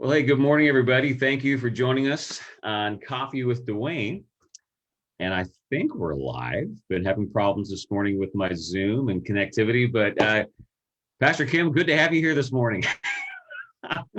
Well, hey, good morning, everybody. Thank you for joining us on Coffee with Dwayne. And I think we're live. Been having problems this morning with my Zoom and connectivity, but Pastor Kim, good to have you here this morning.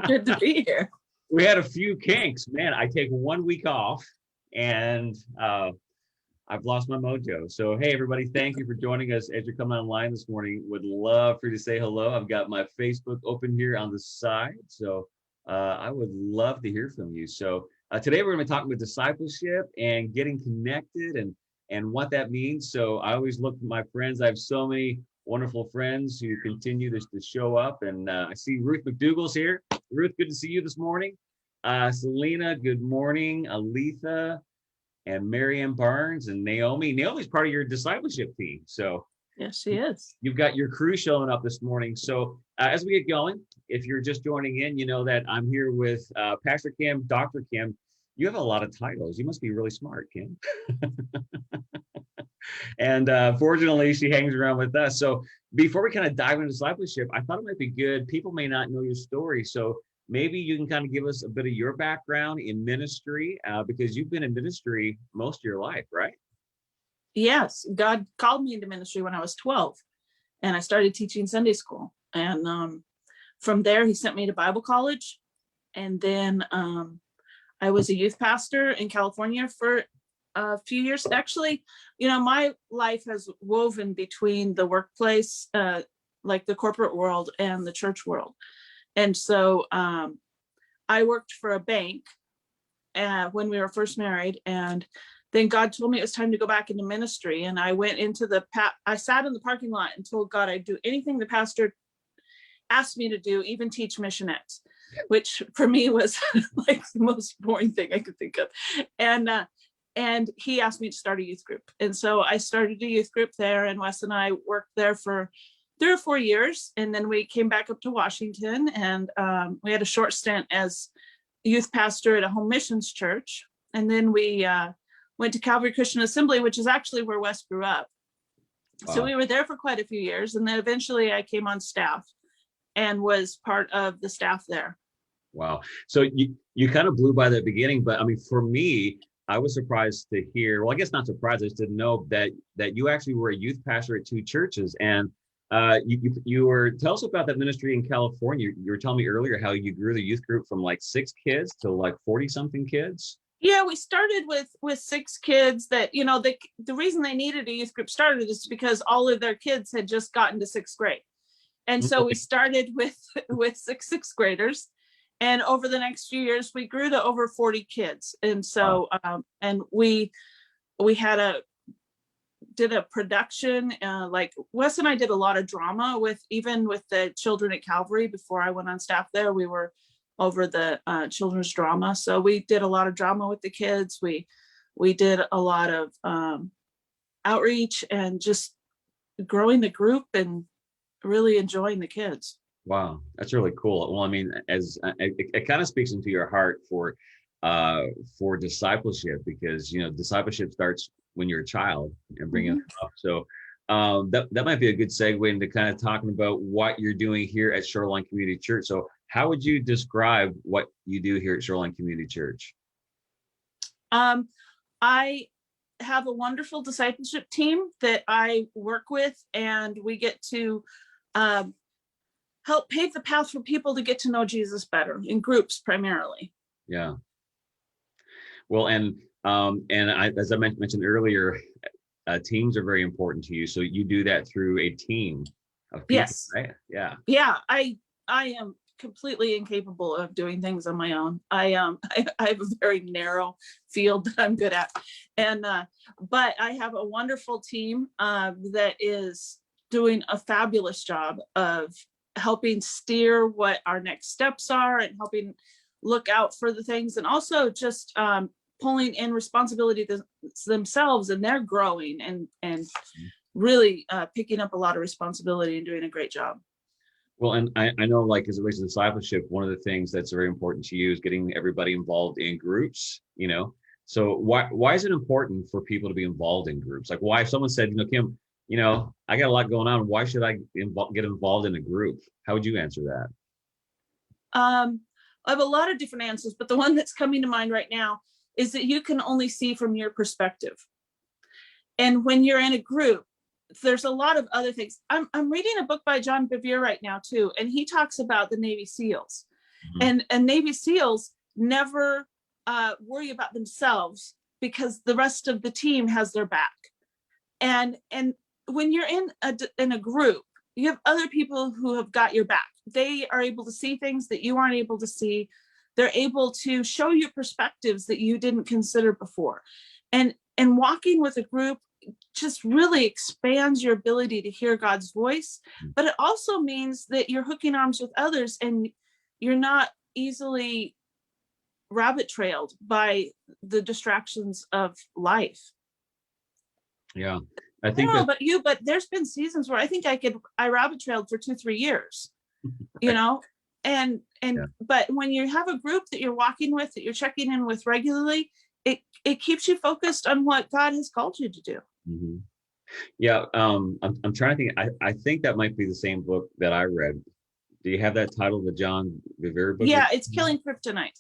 Good to be here. We had a few kinks. Man, I take 1 week off and I've lost my mojo. So, hey, everybody, thank you for joining us as you're coming online this morning. Would love for you to say hello. I've got my Facebook open here on the side. So I would love to hear from you. So today we're going to be talking about discipleship and getting connected and what that means. So I always look at my friends. I have so many wonderful friends who continue to show up. And I see Ruth McDougall's here. Ruth, good to see you this morning. Selena, good morning. Aletha and Marianne Barnes and Naomi. Naomi's part of your discipleship team. So yes, she is. You've got your crew showing up this morning. So as we get going, if you're just joining in, you know that I'm here with Pastor Kim, Dr. Kim. You have a lot of titles. You must be really smart, Kim. And fortunately, she hangs around with us. So before we kind of dive into discipleship, I thought it might be good. People may not know your story. So maybe you can kind of give us a bit of your background in ministry, because you've been in ministry most of your life, right? Yes, God called me into ministry when I was 12, and I started teaching Sunday school. And from there, he sent me to Bible college. And then I was a youth pastor in California for a few years. Actually, you know, my life has woven between the workplace, like the corporate world, and the church world. And so I worked for a bank when we were first married, and then God told me it was time to go back into ministry. And I went into I sat in the parking lot and told God I'd do anything the pastor asked me to do, even teach missionettes, which for me was like the most boring thing I could think of. And he asked me to start a youth group. And so I started a youth group there, and Wes and I worked there for 3 or 4 years. And then we came back up to Washington, and we had a short stint as youth pastor at a home missions church. And then we went to Calvary Christian Assembly, which is actually where Wes grew up. Wow. So we were there for quite a few years. And then eventually I came on staff and was part of the staff there. Wow. So you kind of blew by the beginning, but I mean, for me, I was surprised to hear, well, I guess not surprised, I just didn't know that you actually were a youth pastor at 2 churches. And tell us about that ministry in California. You were telling me earlier how you grew the youth group from like 6 kids to like 40 something kids. Yeah, we started with 6 kids that, you know, the reason they needed a youth group started is because all of their kids had just gotten to 6th grade. And so we started with 6 sixth graders. And over the next few years, we grew to over 40 kids. And so, and we did a production, like Wes and I did a lot of drama with the children at Calvary. Before I went on staff there, we were over the children's drama. So we did a lot of drama with the kids. We did a lot of outreach and just growing the group and really enjoying the kids. Wow, that's really cool. Well, I mean, as it kind of speaks into your heart for discipleship, because you know discipleship starts when you're a child and bringing them up. So that might be a good segue into kind of talking about what you're doing here at Shoreline Community Church. So how would you describe what you do here at Shoreline Community Church? I have a wonderful discipleship team that I work with, and we get to help pave the path for people to get to know Jesus better in groups primarily. Yeah. Well, and as I mentioned earlier, teams are very important to you. So you do that through a team of people, yes. Right? Yeah. Yeah. I am completely incapable of doing things on my own. I have a very narrow field that I'm good at. And, but I have a wonderful team that is doing a fabulous job of helping steer what our next steps are and helping look out for the things, and also just pulling in responsibility themselves, and they're growing and really picking up a lot of responsibility and doing a great job. Well, and I know, like, as it relates to discipleship, one of the things that's very important to you is getting everybody involved in groups, you know? So why is it important for people to be involved in groups? Like, why, if someone said, you know, Kim, you know, I got a lot going on, why should I get involved in a group? How would you answer that? I have a lot of different answers, but the one that's coming to mind right now is that you can only see from your perspective. And when you're in a group, there's a lot of other things. I'm reading a book by John Bevere right now too, and he talks about the Navy SEALs. And Navy SEAls never worry about themselves because the rest of the team has their back. And when you're in a group, you have other people who have got your back. They are able to see things that you aren't able to see. They're able to show you perspectives that you didn't consider before. And walking with a group just really expands your ability to hear God's voice, but it also means that you're hooking arms with others and you're not easily rabbit trailed by the distractions of life. Yeah, I think I don't know about you, but there's been seasons where I think I rabbit trailed for 2-3 years, you know, and but when you have a group that you're walking with, that you're checking in with regularly, it keeps you focused on what God has called you to do. Mm-hmm. Yeah, I'm trying to think. I think that might be the same book that I read. Do you have that title, the John Bevere book? Yeah, it's Killing Kryptonite.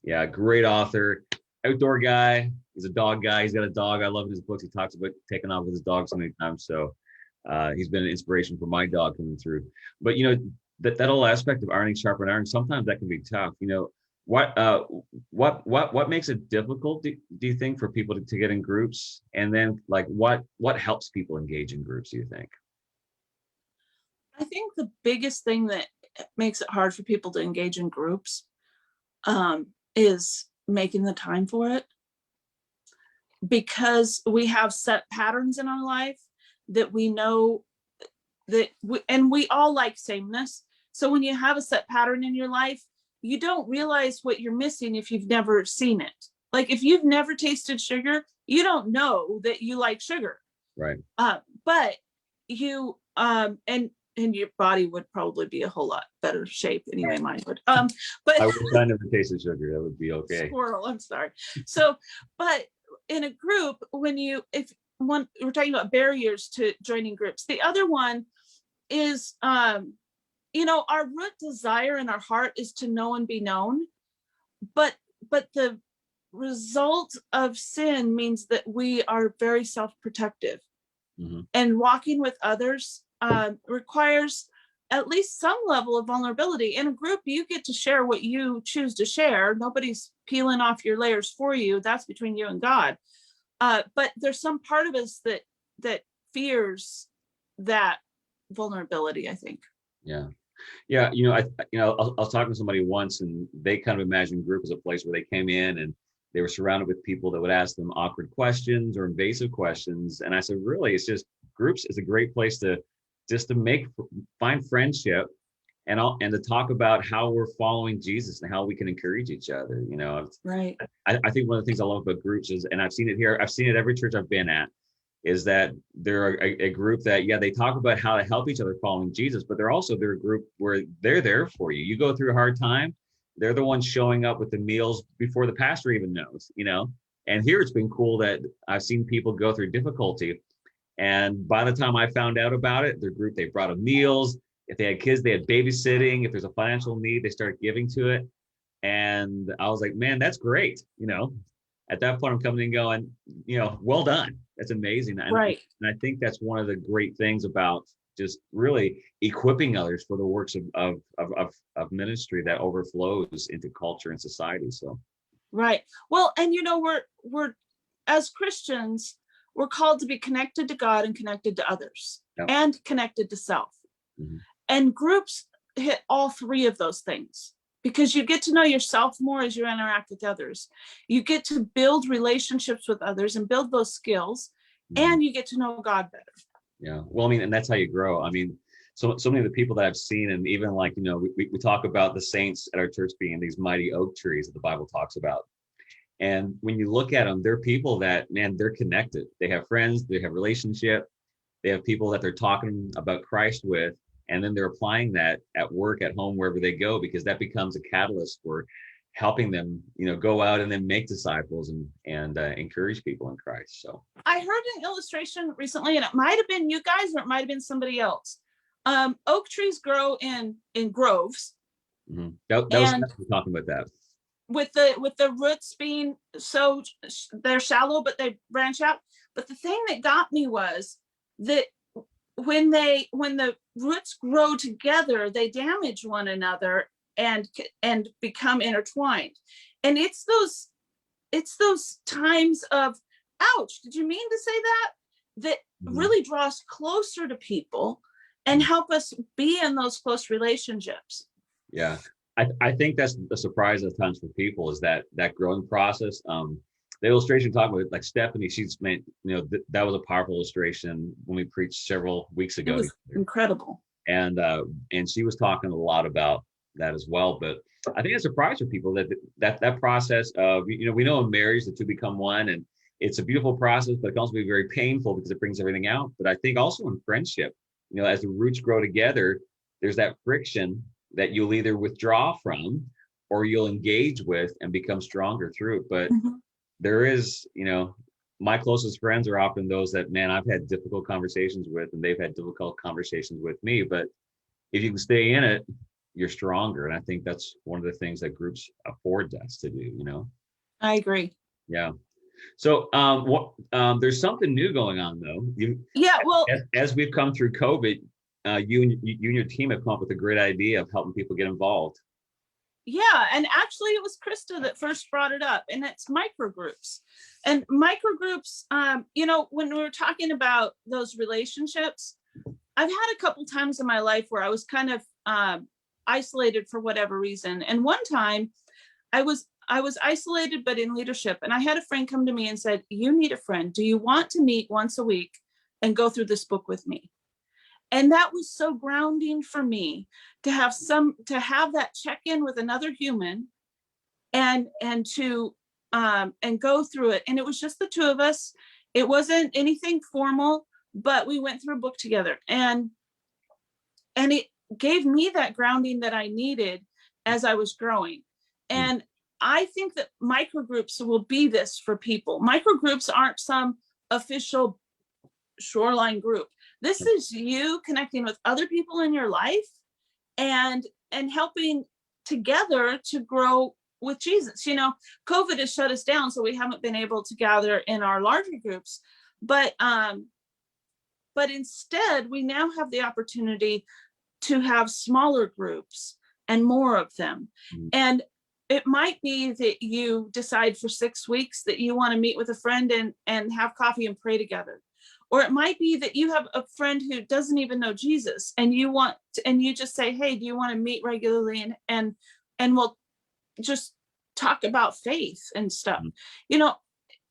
Yeah, great author, outdoor guy. He's a dog guy. He's got a dog. I love his books. He talks about taking off with his dog so many times. So he's been an inspiration for my dog coming through. But that whole aspect of ironing sharpened iron, sometimes that can be tough. What makes it difficult, do you think, for people to get in groups? And then like what helps people engage in groups, do you think? I think the biggest thing that makes it hard for people to engage in groups is making the time for it, because we have set patterns in our life that we know that we all like sameness. So when you have a set pattern in your life, you don't realize what you're missing if you've never seen it. Like if you've never tasted sugar, you don't know that you like sugar. Right. But you and your body would probably be a whole lot better shape anyway. Mine would. But I wish I never tasted sugar. That would be okay. Squirrel. I'm sorry. So, but in a group, if we're talking about barriers to joining groups, the other one is our root desire in our heart is to know and be known, but the result of sin means that we are very self-protective. And walking with others requires at least some level of vulnerability. In a group, you get to share what you choose to share. Nobody's peeling off your layers for you. That's between you and God. But there's some part of us that fears that vulnerability, I think. Yeah. I was talking to somebody once, and they kind of imagined group as a place where they came in and they were surrounded with people that would ask them awkward questions or invasive questions. And I said, really, it's just groups is a great place to find friendship and to talk about how we're following Jesus and how we can encourage each other. Right. I think one of the things I love about groups is, and I've seen it here, I've seen it every church I've been at, is that they're a group that, they talk about how to help each other following Jesus, but they're a group where they're there for you. You go through a hard time, they're the ones showing up with the meals before the pastor even knows, And here it's been cool that I've seen people go through difficulty, and by the time I found out about it, their group, they brought them meals. If they had kids, they had babysitting. If there's a financial need, they start giving to it. And I was like, man, that's great. At that point, I'm coming and going, well done. That's amazing. Right. And I think that's one of the great things about just really equipping others for the works of ministry that overflows into culture and society. So. Right. Well, and we're as Christians, we're called to be connected to God and connected to others. Yep. And connected to self. And groups hit all three of those things, because you get to know yourself more as you interact with others. You get to build relationships with others and build those skills, and you get to know God better. Yeah. Well, and that's how you grow. So many of the people that I've seen, and even we talk about the saints at our church being these mighty oak trees that the Bible talks about. And when you look at them, they're people that, man, they're connected. They have friends, they have relationship, they have people that they're talking about Christ with, and then they're applying that at work, at home, wherever they go, because that becomes a catalyst for helping them, go out and then make disciples and encourage people in Christ. So I heard an illustration recently, and it might have been you guys, or it might have been somebody else. Oak trees grow in groves, That was And talking about that. with the roots being so, they're shallow, but they branch out. But the thing that got me was that when the roots grow together, they damage one another and become intertwined. And it's those times of, ouch, did you mean to say that? That really draw us closer to people and help us be in those close relationships. Yeah. I think that's the surprise at times for people, is that growing process. The illustration talking about, like Stephanie, she's made, that was a powerful illustration when we preached several weeks ago. It was incredible. And she was talking a lot about that as well. But I think it's a surprise for people that process of, we know in marriage the two become one, and it's a beautiful process, but it can also be very painful because it brings everything out. But I think also in friendship, as the roots grow together, there's that friction that you'll either withdraw from or you'll engage with and become stronger through it. But there is, my closest friends are often those that, man, I've had difficult conversations with, and they've had difficult conversations with me. But if you can stay in it, you're stronger. And I think that's one of the things that groups afford us to do, I agree. Yeah. So there's something new going on, though. Well, as we've come through COVID, you and your team have come up with a great idea of helping people get involved. Yeah, and actually it was Krista that first brought it up, and it's microgroups. And microgroups, when we were talking about those relationships, I've had a couple times in my life where I was kind of isolated for whatever reason. And one time I was isolated, but in leadership. And I had a friend come to me and said, you need a friend. Do you want to meet once a week and go through this book with me? And that was so grounding for me to have that check-in with another human and to go through it. And it was just the two of us. It wasn't anything formal, but we went through a book together, and it gave me that grounding that I needed as I was growing. And I think that microgroups will be this for people. Microgroups aren't some official shoreline group. This is you connecting with other people in your life and helping together to grow with Jesus. COVID has shut us down, so we haven't been able to gather in our larger groups, but instead we now have the opportunity to have smaller groups and more of them. And it might be that you decide for 6 weeks that you want to meet with a friend and have coffee and pray together. Or it might be that you have a friend who doesn't even know Jesus, and you just say, hey, do you want to meet regularly? And we'll just talk about faith and stuff.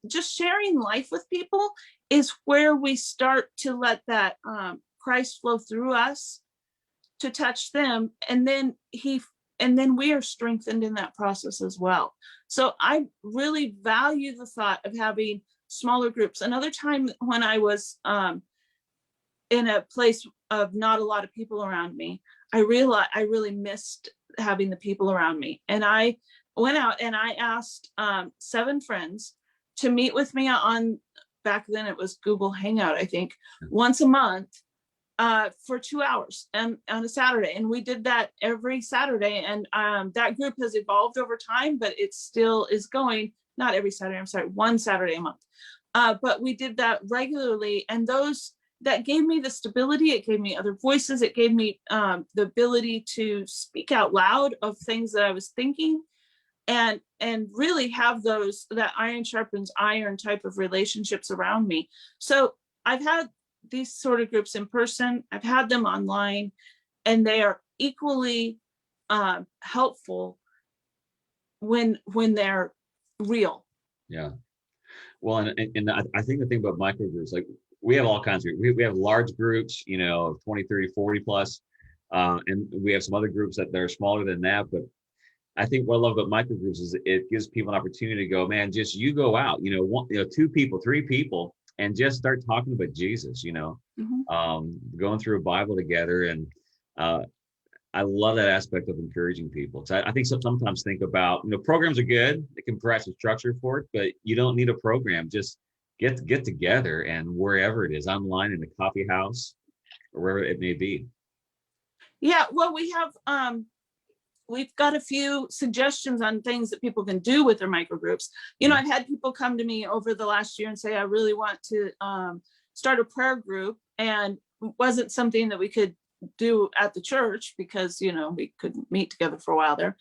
Just sharing life with people is where we start to let that Christ flow through us to touch them. And then we are strengthened in that process as well. So I really value the thought of having smaller groups. Another time when I was in a place of not a lot of people around me, I realized I really missed having the people around me. And I went out and I asked 7 friends to meet with me on, back then it was Google Hangout, I think, once a month for 2 hours and on a Saturday. And we did that every Saturday. And that group has evolved over time, but it still is going. Not every Saturday, I'm sorry, 1 Saturday a month. But we did that regularly. And that gave me the stability. It gave me other voices. It gave me the ability to speak out loud of things that I was thinking and really have that iron sharpens iron type of relationships around me. So I've had these sort of groups in person. I've had them online, and they are equally helpful when they're real. Yeah. Well, and I think the thing about microgroups, like we have all kinds of, we have large groups, of 20, 30, 40 plus, and we have some other groups that are smaller than that. But I think what I love about microgroups is it gives people an opportunity to go, man, just you go out, 2 people, 3 people, and just start talking about Jesus, going through a Bible together. And I love that aspect of encouraging people. So I think sometimes think about, programs are good. It can provide some structure for it, but you don't need a program. Just get together, and wherever it is, online, in a coffee house, or wherever it may be. Yeah, well, we have we've got a few suggestions on things that people can do with their microgroups. I've had people come to me over the last year and say, I really want to start a prayer group, and it wasn't something that we could do at the church because, we couldn't meet together for a while there.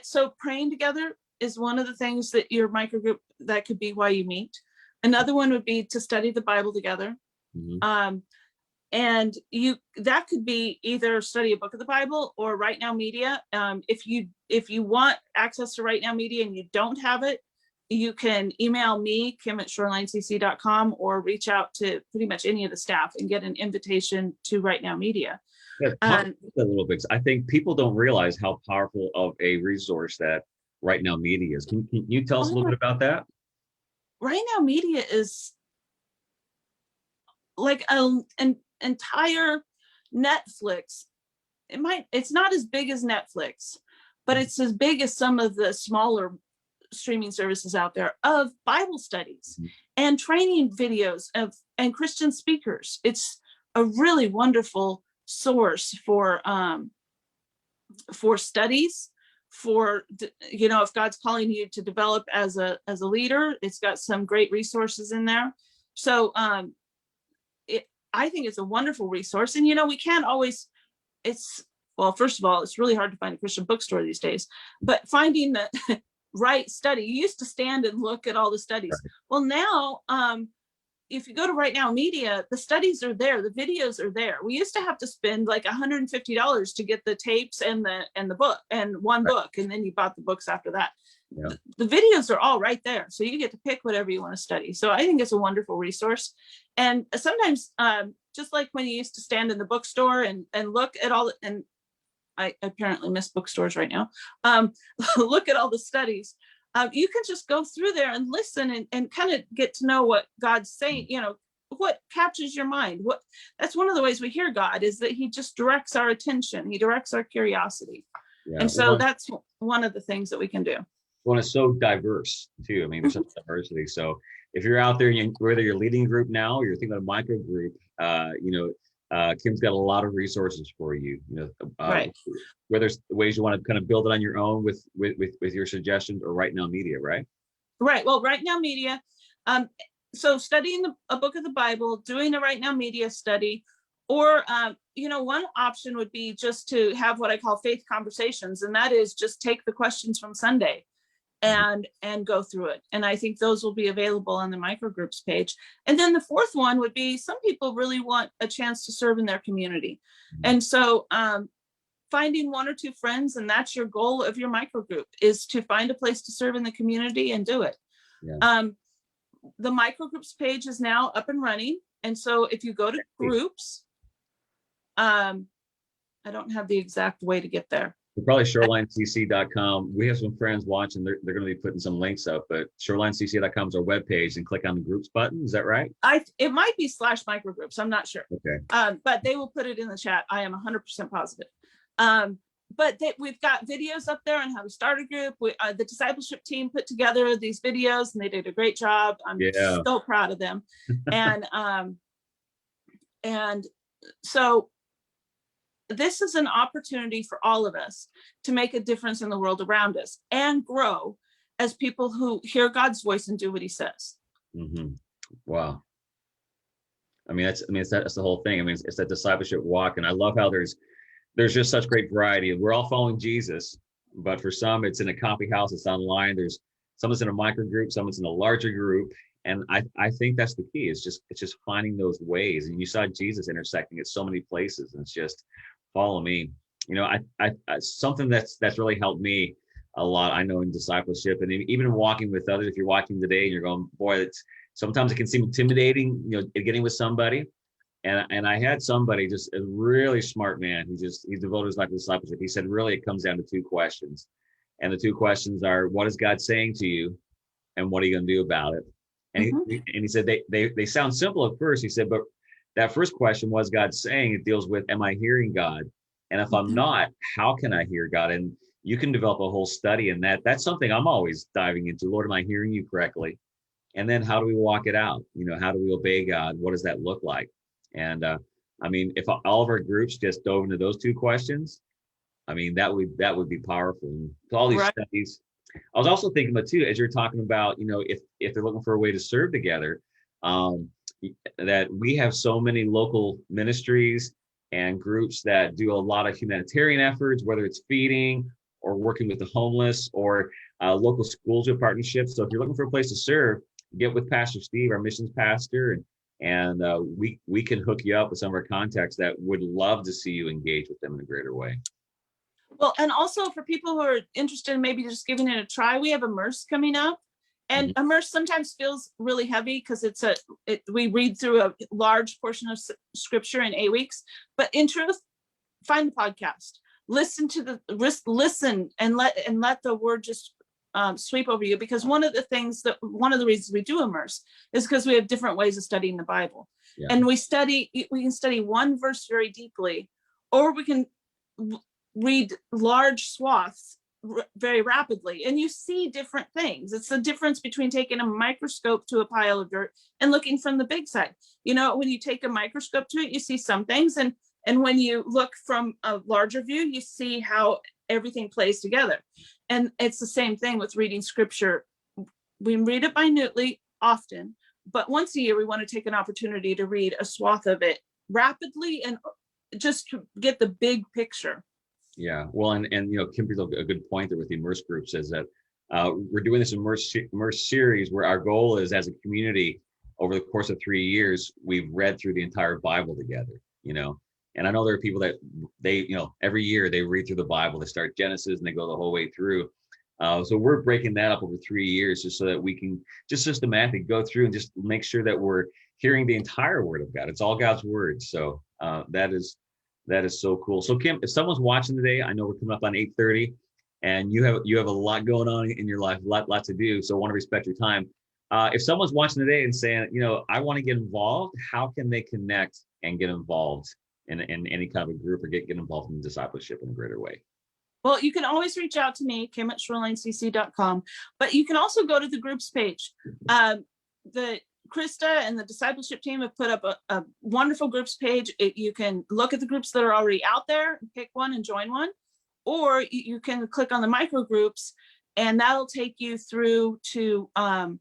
So praying together is one of the things that your microgroup, that could be why you meet. Another one would be to study the Bible together. Mm-hmm. And that could be either study a book of the Bible or Right Now Media. If you want access to Right Now Media and you don't have it, you can email me, Kim@shorelinecc.com, or reach out to pretty much any of the staff and get an invitation to Right Now Media. Yeah, talk a little bit. I think people don't realize how powerful of a resource that Right Now Media is. Can you tell us a little bit about that? Right Now Media is like an entire Netflix. It's not as big as Netflix, but it's as big as some of the smaller streaming services out there of Bible studies and training videos and Christian speakers. It's a really wonderful source for studies, for if God's calling you to develop as a leader. It's got some great resources in there. So I think it's a wonderful resource. And we can't always, first of all, it's really hard to find a Christian bookstore these days, but finding the right study. You used to stand and look at all the studies. Right. Well, now if you go to Right Now Media, the studies are there, the videos are there. We used to have to spend like $150 to get the tapes and the book and one book, and then you bought the books after that. Yeah. The videos are all right there, so you get to pick whatever you want to study. So I think it's a wonderful resource. And sometimes just like when you used to stand in the bookstore and look at all, and I apparently miss bookstores right now, look at all the studies. You can just go through there and listen and kind of get to know what God's saying, what captures your mind. That's one of the ways we hear God, is that he just directs our attention. He directs our curiosity. Yeah. And so that's one of the things that we can do. Well, it's so diverse too. I mean, there's such diversity. So if you're out there, whether you're leading a group now or you're thinking of a micro group, Kim's got a lot of resources for you. Right. Whether it's ways you want to kind of build it on your own with your suggestions, or Right Now Media, right? Right. Well, Right Now Media. So studying a book of the Bible, doing a Right Now Media study, or one option would be just to have what I call faith conversations, and that is just take the questions from Sunday and go through it. And I think those will be available on the microgroups page. And then the fourth one would be, some people really want a chance to serve in their community. And so finding one or two friends, and that's your goal of your microgroup, is to find a place to serve in the community and do it. Yeah. The microgroups page is now up and running. And so if you go to groups, I don't have the exact way to get there. Probably shorelinecc.com. We have some friends watching. They're going to be putting some links up, but shorelinecc.com is our webpage, and click on the groups button. Is that right? It might be /microgroups. I'm not sure. Okay. But they will put it in the chat. I am 100% positive. But we've got videos up there on how to start a group. The discipleship team put together these videos, and they did a great job. I'm so proud of them. And so this is an opportunity for all of us to make a difference in the world around us and grow as people who hear God's voice and do what he says. Mm-hmm. Wow. That's the whole thing. It's that discipleship walk. And I love how there's just such great variety. We're all following Jesus, but for some, it's in a coffee house, it's online. There's some is in a micro group, some is in a larger group. And I think that's the key. It's just finding those ways. And you saw Jesus intersecting at so many places, and it's just follow me. I something that's really helped me a lot, I know, in discipleship, and even walking with others. If you're walking today and you're going, boy, sometimes it can seem intimidating, getting with somebody. And I had somebody, just a really smart man, he devoted his life to discipleship. He said, really, it comes down to two questions. And the two questions are, what is God saying to you? And what are you going to do about it? And, he said, they sound simple at first. He said, but that first question, was God saying, it deals with, am I hearing God? And if I'm not, how can I hear God? And you can develop a whole study in that. That's something I'm always diving into. Lord, am I hearing you correctly? And then how do we walk it out? How do we obey God? What does that look like? And I mean, if all of our groups just dove into those two questions, I mean, that would be powerful. And all these Right. studies. I was also thinking about too, as you're talking about, if they're looking for a way to serve together, um, that we have so many local ministries and groups that do a lot of humanitarian efforts, whether it's feeding or working with the homeless or local schools with partnerships. So if you're looking for a place to serve, get with Pastor Steve, our missions pastor, and we can hook you up with some of our contacts that would love to see you engage with them in a greater way. Well, and also for people who are interested in maybe just giving it a try, we have Immerse coming up. And Immerse sometimes feels really heavy because we read through a large portion of scripture in 8 weeks. But in truth, find the podcast, listen and let the word just sweep over you. Because one of the reasons we do Immerse is because we have different ways of studying the Bible. Yeah. And we can study one verse very deeply, or we can read large swaths very rapidly, and you see different things. It's the difference between taking a microscope to a pile of dirt and looking from the big side. When you take a microscope to it, you see some things, and when you look from a larger view, you see how everything plays together. And it's the same thing with reading scripture. We read it minutely often, but once a year we want to take an opportunity to read a swath of it rapidly and just to get the big picture. Yeah, well, and Kim brings up a good point there with the Immerse groups, is that we're doing this Immerse series where our goal is, as a community, over the course of 3 years, we've read through the entire Bible together, and I know there are people that every year they read through the Bible. They start Genesis and they go the whole way through. So we're breaking that up over 3 years just so that we can just systematically go through and just make sure that we're hearing the entire Word of God. It's all God's Word. So that is so cool. So Kim, if someone's watching today, I know we're coming up on 8:30, and you have a lot going on in your life, lot to do. So I want to respect your time. If someone's watching today and saying, I want to get involved, how can they connect and get involved in any kind of a group, or get involved in discipleship in a greater way? Well, you can always reach out to me, kim@shorelineCC.com, but you can also go to the groups page. The Krista and the discipleship team have put up a wonderful groups page. You can look at the groups that are already out there, pick one and join one, or you can click on the micro groups, and that'll take you through to kind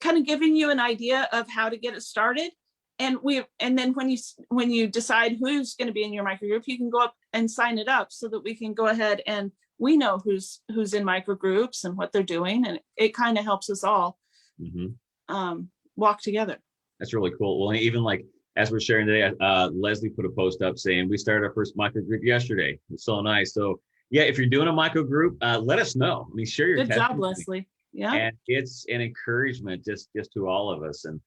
of giving you an idea of how to get it started. And then when you decide who's going to be in your micro group, you can go up and sign it up so that we can go ahead and we know who's in micro groups and what they're doing, and it kind of helps us all walk together. That's really cool. Well, even like as we're sharing today, Leslie put a post up saying we started our first micro group yesterday. It's so nice. So yeah, if you're doing a micro group, let us know. I mean, share your good job, Leslie. Yeah, and it's an encouragement just to all of us. And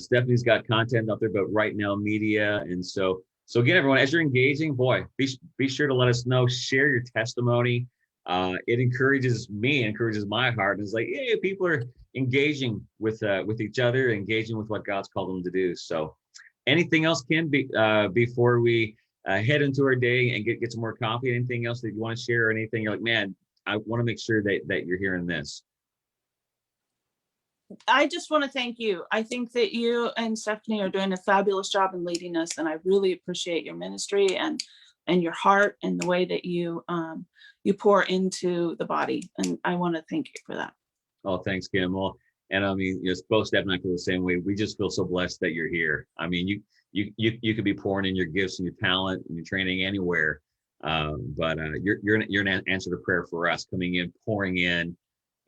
Stephanie's got content out there, but right now media. And so again, everyone, as you're engaging, boy, be sure to let us know. Share your testimony. It encourages me, encourages my heart. And it's like, yeah, people are engaging with each other, engaging with what God's called them to do. So anything else, Kim, before we head into our day and get some more coffee? Anything else that you want to share, or anything you're like, man, I want to make sure that you're hearing this? I just want to thank you. I think that you and Stephanie are doing a fabulous job in leading us, and I really appreciate your ministry and your heart and the way that you pour into the body. And I want to thank you for that. Oh, thanks, Kim. Well, and I mean, both Steph and I feel the same way. We just feel so blessed that you're here. I mean, you could be pouring in your gifts and your talent and your training anywhere, but you're an answer to prayer for us, coming in, pouring in,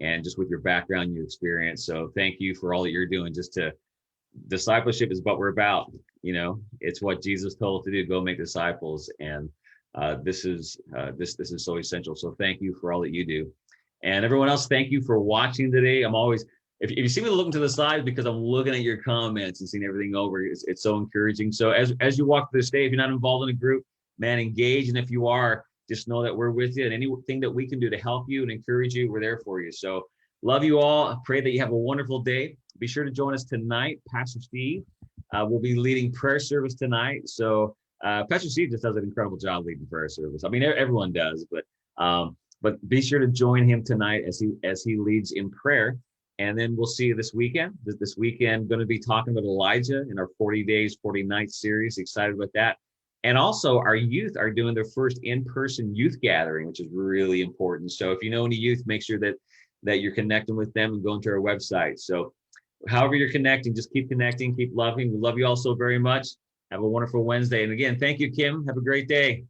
and just with your background, your experience. So thank you for all that you're doing. Discipleship is what we're about. It's what Jesus told us to do: go make disciples. And this is so essential. So thank you for all that you do. And everyone else, thank you for watching today. I'm always, if you see me looking to the side, because I'm looking at your comments and seeing everything over, it's so encouraging. So as you walk through this day, if you're not involved in a group, man, engage. And if you are, just know that we're with you, and anything that we can do to help you and encourage you, we're there for you. So love you all. I pray that you have a wonderful day. Be sure to join us tonight. Pastor Steve will be leading prayer service tonight. So Pastor Steve just does an incredible job leading prayer service. I mean, everyone does, but be sure to join him tonight as he leads in prayer. And then we'll see you this weekend. This weekend, going to be talking about Elijah in our 40 days, 40 nights series. Excited about that. And also our youth are doing their first in-person youth gathering, which is really important. So if you know any youth, make sure that you're connecting with them and going to our website. So however you're connecting, just keep connecting, keep loving. We love you all so very much. Have a wonderful Wednesday. And again, thank you, Kim. Have a great day.